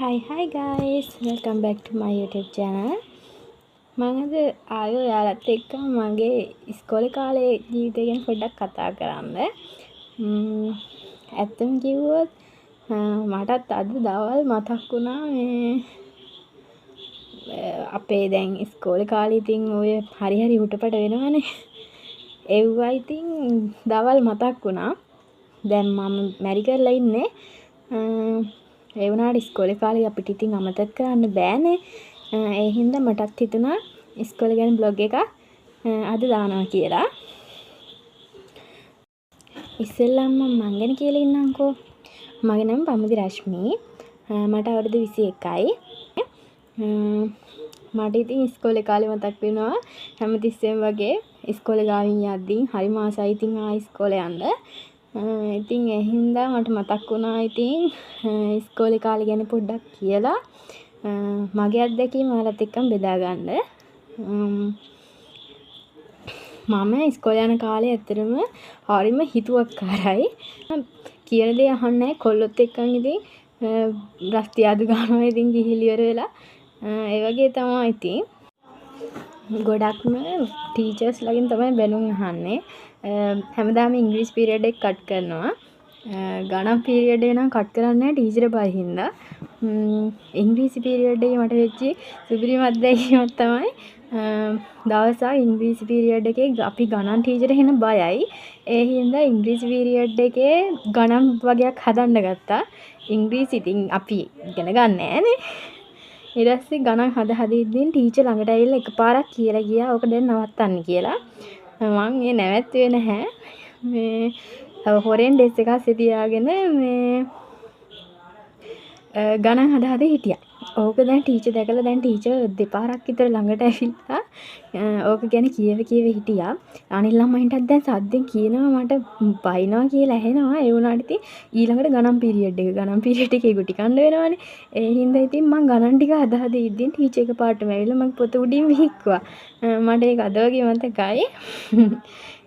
Hi guys, welcome back to my YouTube channel. මම අද ආයෙ ඔයාලත් එක්ක මගේ ඉස්කෝලේ කාලේ ජීවිතය ගැන පොඩ්ඩක් කතා කරන්න. ඇත්තම කිව්වොත් මටත් අද දවල් මතක් වුණා මේ අපේ දැන් ඉස්කෝලේ කාලේ ඉතින් ඔය හරි හුටපට වෙනවනේ. ඒවා ඉතින් දවල් මතක් වුණා. දැන් මම මැරි කරලා ඉන්නේ. ඒ වුණාට ඉස්කෝලේ කාලේ අපිට ඉතින් අමතක කරන්න බෑනේ. ඒ හින්දා මටත් හිතුණා ඉස්කෝලේ ගැන බ්ලොග් එකක් අද දානවා කියලා. ඉස්සෙල්ලාම මම ගැන කියලා ඉන්නම්කෝ. මගේ නම පමුදි රශ්මි. මට අවුරුදු 21යි. මට ඉතින් ඉස්කෝලේ කාලේ මතක් වෙනවා හැමතිස්සෙම වගේ ඉස්කෝලේ ගාවින් යද්දී හරි මාසයි ඉතින් ඉස්කෝලේ යන්න. ඉතින් ඒ හින්දා මට මතක් වුණා ඉතින් ඉස්කෝලේ කාලේ ගැන පොඩ්ඩක් කියලා මගේ අත්දැකීම් ඔයාලත් එක්කම බෙදා ගන්න. මම ඉස්කෝලේ යන කාලේ ඇත්තටම හරිම හිතුවක්කාරයි. කියන දේ අහන්නේ නැහැ. කොල්ලොත් එක්කන් ඉතින් රස්ති ආදු ගන්නවා ඉතින් ගිහිලි ඉවර වෙලා ඒ වගේ තමයි ඉතින්. ගොඩක්ම ටීචර්ස් ලගෙන් තමයි බැනුම් අහන්නේ. හැමදාම ඉංග්‍රීසි පීරියඩ් එක කට් කරනවා. ගණන් පීරියඩ් එක නම් කට් කරන්නේ නැහැ ටීචර් බය හින්දා. ඉංග්‍රීසි පීරියඩ් එකේ මට වෙච්ච සුපිරිම අත්දැකීමක් තමයි දවසක් ඉංග්‍රීසි පීරියඩ් එකේ අපි ගණන් ටීචර් එහෙන බයයි. ඒ හින්දා ඉංග්‍රීසි පීරියඩ් එකේ ගණන් වගේක් හදන්න ගත්තා. ඉංග්‍රීසි ඉතින් අපි ඉගෙන ගන්න නෑනේ. ඊට පස්සේ ගණන් හදිද්දී ටීචර් ළඟට ඇවිල්ලා එකපාරක් කියලා ගියා ඕක දැන් නවත්තන්න කියලා. මං ඒ නැවැත්තුවේ නැහැ. මේ හොරෙන් ඩෙස් එක අස්සේ තියාගෙන මේ ගණන් හදා හිටියා. ඕක දැන් ටීචර් දැකලා දැන් ටීචර් දෙපාරක් විතර ළඟට ඇවිල්ලා ඕක ගැන කියව හිටියා. අනිත් ළමයින්ටත් දැන් සද්දෙන් කියනවා මට බයිනවා කියලා ඇහෙනවා. ඒ වුණාට ඉතින් ඊළඟට ගණන් පීරියඩ් එකේ ගුටි කන්න වෙනවනේ. ඒ හින්දා ඉතින් මං ගණන් ටික හදා ඉද්දී ටීචර් එක පාටම ඇවිල්ලා මගේ පොත උඩින් විහික්කුවා. මට ඒක අද වගේ මතකයි.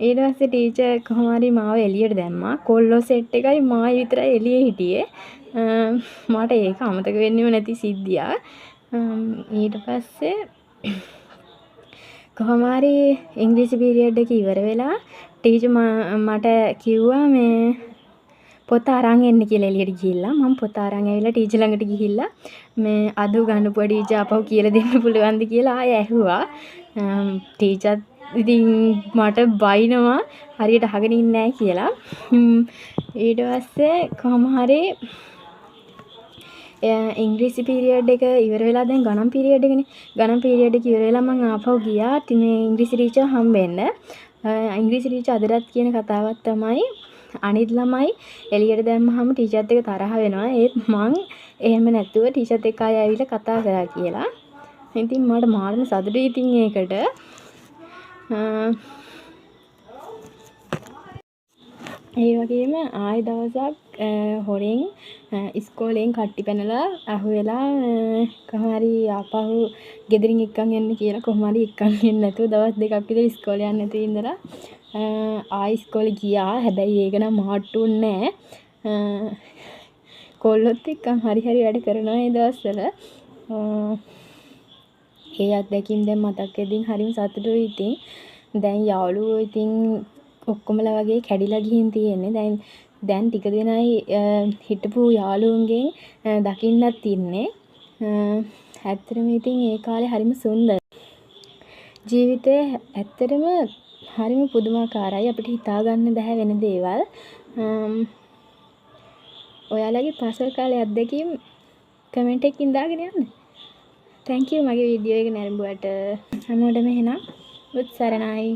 ඊට පස්සේ ටීචර් කොහොම හරි මාව එළියට දැම්මා. කොල්ලෝ සෙට් එකයි මායි විතරයි එළියේ හිටියේ. මට ඒක අමතක වෙන්නෙම නැති සිද්ධියක්. ඊට පස්සේ කොහොම හරි ඉංග්‍රීසි පීරියඩ් එක ඉවර වෙලා ටීචර් මට කිව්වා මේ පොත අරන් එන්න කියලා එළියට ගිහිල්ලා. මම පොත අරන් ඇවිල්ලා ටීචර් ළඟට ගිහිල්ලා මේ අද උගන්වපුවා ටීචර් ආපහු කියලා දෙන්න පුළුවන්ද කියලා ආයෙ ඇහුවා. ටීචර් ඉතින් මට බයිනවා හරියට අහගෙන ඉන්නේ නැහැ කියලා. ඊට පස්සේ කොහොම හරි ඉංග්‍රීසි පීරියඩ් එක ඉවර වෙලා දැන් ගණන් පීරියඩ් එකනේ. ගණන් පීරියඩ් එක ඉවර වෙලා මම ආපහු ගියා මේ ඉංග්‍රීසි ටීචර් හම්බෙන්න. ඉංග්‍රීසි ටීචර් අදටත් කියන කතාවක් තමයි අනිත් ළමයි එළියට දැම්මහම ටීචර්ත් එක්ක තරහ වෙනවා. ඒත් මං එහෙම නැතුව ටීචර්ත් එක්ක ආයෙ ඇවිල්ලා කතා කරා කියලා. ඉතින් මට මාරම සතුටුයි ඉතින් ඒකට. ඒ වගේම ආයෙ දවසක් හොරෙන් ඉස්කෝලෙන් කට්ටි පැනලා අහුවෙලා කොහොම හරි ආපහු ගෙදරින් එක්කන් එන්න කියලා කොහොම හරි එක්කන් එන්න නැතුව දවස් දෙකක් විතර ඉස්කෝලේ යන්න නැතුව ඉඳලා ආයෙ ඉස්කෝලේ ගියා. හැබැයි ඒක නම් මාට්ටුන්නේ නැහැ. කොල්ලොත් එක්කන් හරි වැඩ කරනවා ඒ දවස්වල. ඒ අත්දැකීම් දැන් මතක් වෙද්දී හරිම සතුටුයි ඉතින්. දැන් යාළුවෝ ඉතින් ඔක්කොමලා වගේ කැඩිලා ගිහින් තියෙන්නේ. දැන් ටික දෙනයි හිටපු යාළුවන්ගෙන් දකින්නත් ඉන්නේ. ඇත්තටම ඉතින් ඒ කාලේ හරිම සුන්දර. ජීවිතේ ඇත්තටම හරිම පුදුමාකාරයි. අපිට හිතා ගන්න බැහැ වෙන දේවල්. ඔයාලගේ පාසල් කාලේ අත්දැකීම් කමෙන්ට් එකකින් දාගෙන යන්න. Thank you මගේ වීඩියෝ එක නැරඹුවට. හැමෝටම එහෙනම් උත්සරණයි.